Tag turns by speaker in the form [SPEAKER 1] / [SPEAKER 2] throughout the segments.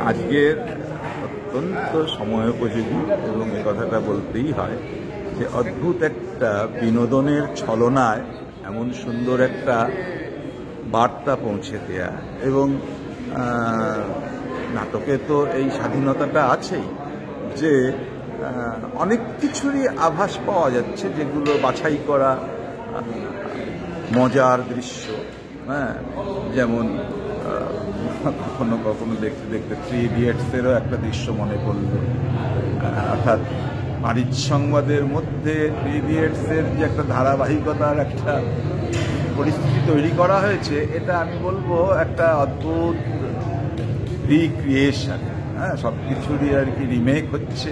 [SPEAKER 1] আজকের অত্যন্ত সময়োপযোগী এবং এ কথাটা বলতেই হয় যে অদ্ভুত একটা বিনোদনের ছলনায় এমন সুন্দর একটা বার্তা পৌঁছে দেয়া। এবং নাটকে তো এই স্বাধীনতাটা আছেই যে অনেক কিছুরই আভাস পাওয়া যাচ্ছে, যেগুলো বাছাই করা মজার দৃশ্য। যেমন কখনো কখনো দেখতে দেখতে 3 ইডিয়টসেরও একটা দৃশ্য মনে পড়ল। অর্থাৎ বাণিজ্য সংবাদের মধ্যে 3 ইডিয়টসের যে একটা ধারাবাহিকতার একটা পরিস্থিতি তৈরি করা হয়েছে, এটা আমি বলবো একটা অদ্ভুত রিক্রিয়েশন। সব কিছুরই আর কি রিমেক হচ্ছে।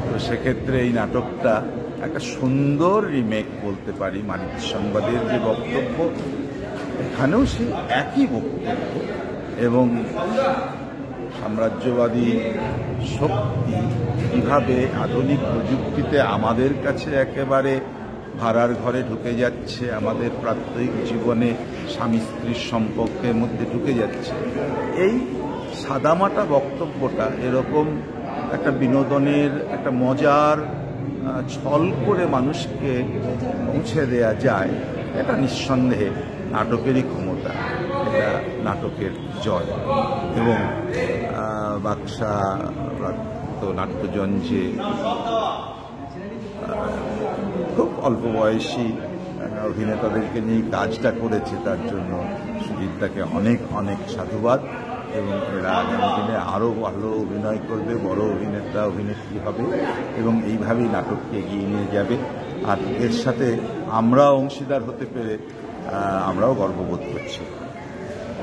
[SPEAKER 1] তো সেক্ষেত্রে এই নাটকটা একটা সুন্দর রিমেক বলতে পারি। বাণিজ্য সংবাদের যে বক্তব্য, এখানেও সেই একই বক্তব্য, এবং সাম্রাজ্যবাদী শক্তি কীভাবে আধুনিক প্রযুক্তিতে আমাদের কাছে একেবারে ভাড়ার ঘরে ঢুকে যাচ্ছে, আমাদের প্রাত্যহিক জীবনে স্বামী স্ত্রীর সম্পর্কের মধ্যে ঢুকে যাচ্ছে। এই সাদামাটা বক্তব্যটা এরকম একটা বিনোদনের একটা মজার ছল করে মানুষকে পৌঁছে দেয়া যায়, এটা নিঃসন্দেহে নাটকেরই ক্ষমতা, এটা নাটকের জয়। এবং বাক্সা নাট্যযঞ্জে খুব অল্প বয়সী অভিনেতাদেরকে নিয়ে কাজটা করেছে, তার জন্য সুজিতদাকে অনেক অনেক সাধুবাদ। এবং এরা আগামী দিনে আরও ভালো অভিনয় করবে, বড় অভিনেতা অভিনেত্রী হবে এবং এইভাবেই নাটককে এগিয়ে নিয়ে যাবে। আর এর সাথে আমরাও অংশীদার হতে পেরে আমরাও গর্ববোধ করছি।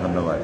[SPEAKER 1] ধন্যবাদ।